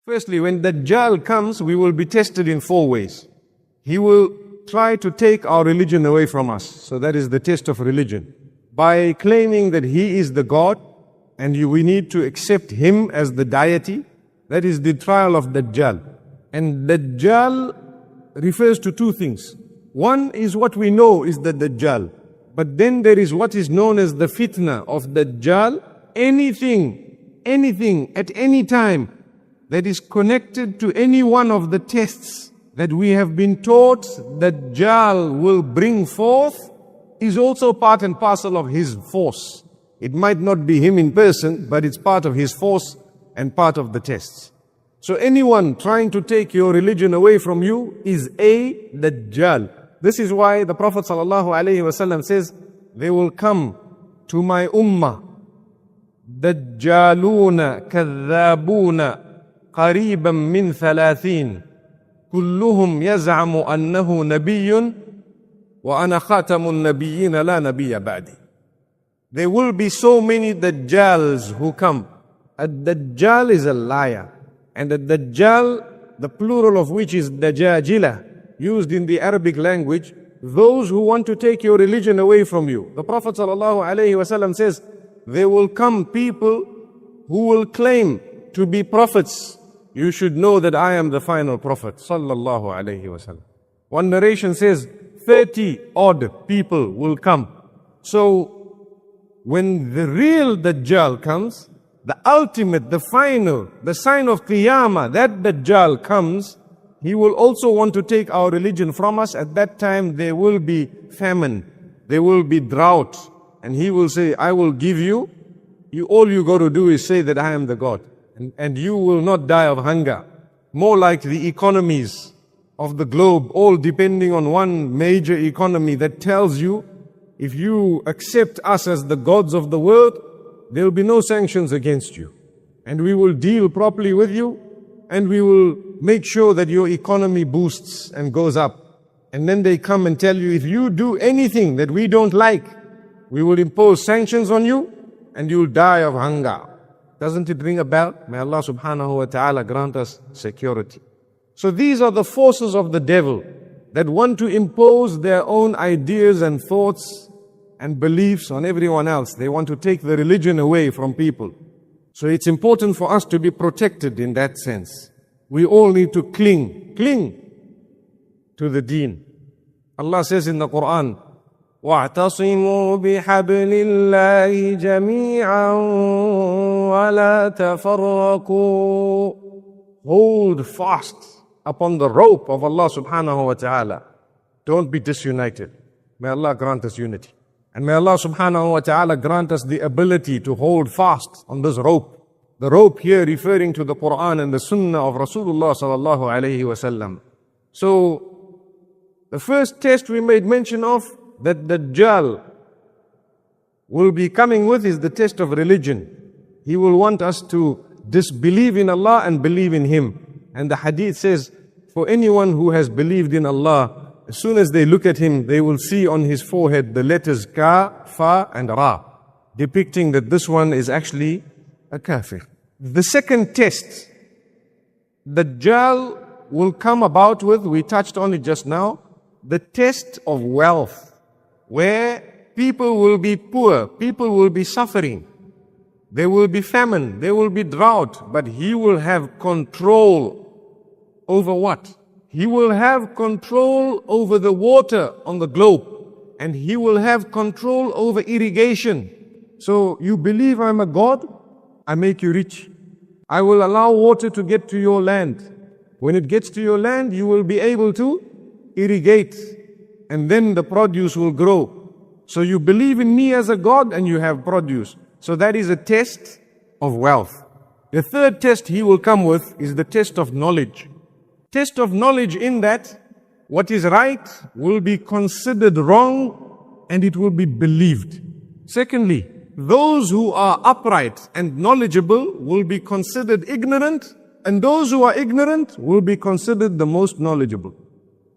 Firstly, when Dajjal comes, we will be tested in 4 ways. He will try to take our religion away from us. So that is the test of religion. By claiming that he is the God, and we need to accept him as the deity, that is the trial of Dajjal. And Dajjal refers to 2 things. One is what we know is the Dajjal. But then there is what is known as the Fitnah of Dajjal. Anything, at any time, that is connected to any one of the tests that we have been taught Dajjal will bring forth is also part and parcel of his force. It might not be him in person, but it's part of his force and part of the tests. So anyone trying to take your religion away from you is a Dajjal. This is why the Prophet ﷺ says, they will come to my ummah, Dajjaluna kadhabuna qariban min 30 kulluhum yaz'amu annahu nabiyyun wa ana khatamun nabiyyin la nabiyya ba'di. There will be so many Dajjals who come. A Dajjal is a liar. And a Dajjal, the plural of which is Dajjajila, used in the Arabic language, those who want to take your religion away from you. The Prophet ﷺ says, there will come people who will claim to be prophets. You should know that I am the final prophet. Sallallahu alayhi wasallam. One narration says, 30 odd people will come. So, when the real Dajjal comes, the ultimate, the final, the sign of Qiyamah, that Dajjal comes, he will also want to take our religion from us. At that time, there will be famine, there will be drought, and he will say, I will give you, all you got to do is say that I am the God, and you will not die of hunger. More like the economies of the globe, all depending on one major economy that tells you, if you accept us as the gods of the world, there will be no sanctions against you. And we will deal properly with you, and we will make sure that your economy boosts and goes up. And then they come and tell you, if you do anything that we don't like, we will impose sanctions on you, and you'll die of hunger. Doesn't it ring a bell? May Allah subhanahu wa ta'ala grant us security. So these are the forces of the devil that want to impose their own ideas and thoughts and beliefs on everyone else. They want to take the religion away from people. So it's important for us to be protected in that sense. We all need to cling to the deen. Allah says in the Quran, وَاعْتَصِمُوا بِحَبْلِ اللَّهِ جَمِيعًا وَلَا تَفَرَّقُوا. Hold fast upon the rope of Allah subhanahu wa ta'ala. Don't be disunited. May Allah grant us unity. And may Allah subhanahu wa ta'ala grant us the ability to hold fast on this rope. The rope here referring to the Quran and the Sunnah of Rasulullah sallallahu alayhi wasallam. So, the first test we made mention of that Dajjal will be coming with is the test of religion. He will want us to disbelieve in Allah and believe in Him. And the hadith says, for anyone who has believed in Allah, as soon as they look at him, they will see on his forehead the letters Ka, Fa and Ra, depicting that this one is actually a kafir. The second test Dajjal will come about with, we touched on it just now, the test of wealth, where people will be poor, people will be suffering, there will be famine, there will be drought, but he will have control over what? He will have control over the water on the globe, and he will have control over irrigation. So you believe I'm a God? I make you rich. I will allow water to get to your land. When it gets to your land, you will be able to irrigate, and then the produce will grow. So you believe in me as a God, and you have produce. So that is a test of wealth. The third test he will come with is the test of knowledge. Test of knowledge in that what is right will be considered wrong and it will be believed. Secondly, those who are upright and knowledgeable will be considered ignorant, and those who are ignorant will be considered the most knowledgeable.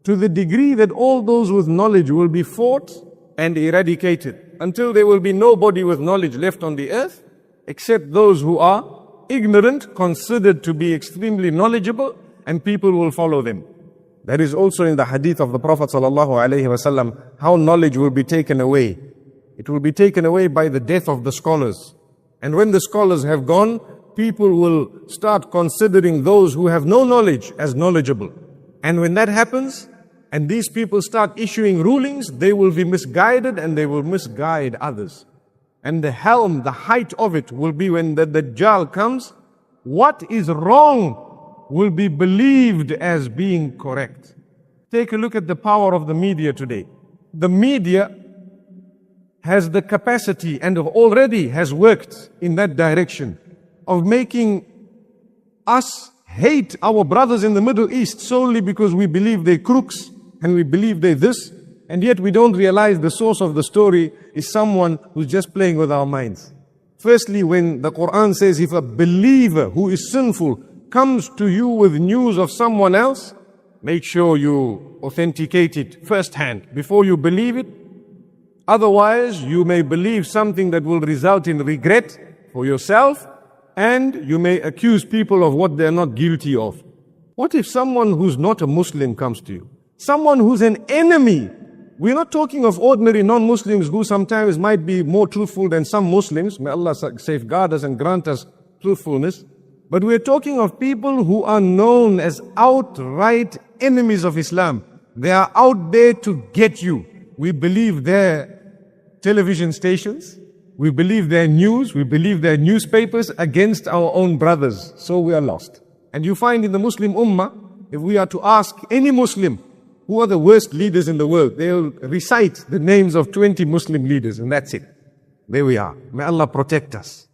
To the degree that all those with knowledge will be fought and eradicated, until there will be nobody with knowledge left on the earth except those who are ignorant considered to be extremely knowledgeable, and people will follow them. That is also in the hadith of the Prophet ﷺ, how knowledge will be taken away. It will be taken away by the death of the scholars. And when the scholars have gone, people will start considering those who have no knowledge as knowledgeable. And when that happens, and these people start issuing rulings, they will be misguided and they will misguide others. And the helm, the height of it will be when the Dajjal comes. What is wrong will be believed as being correct. Take a look at the power of the media today. The media has the capacity and already has worked in that direction of making us hate our brothers in the Middle East solely because we believe they're crooks and we believe they're this, and yet we don't realize the source of the story is someone who's just playing with our minds. Firstly, when the Quran says if a believer who is sinful comes to you with news of someone else, make sure you authenticate it firsthand before you believe it. Otherwise, you may believe something that will result in regret for yourself, and you may accuse people of what they're not guilty of. What if someone who's not a Muslim comes to you? Someone who's an enemy. We're not talking of ordinary non-Muslims who sometimes might be more truthful than some Muslims. May Allah safeguard us and grant us truthfulness. But we're talking of people who are known as outright enemies of Islam. They are out there to get you. We believe their television stations, we believe their news, we believe their newspapers against our own brothers. So we are lost. And you find in the Muslim Ummah, if we are to ask any Muslim, who are the worst leaders in the world, they'll recite the names of 20 Muslim leaders, and that's it. There we are. May Allah protect us.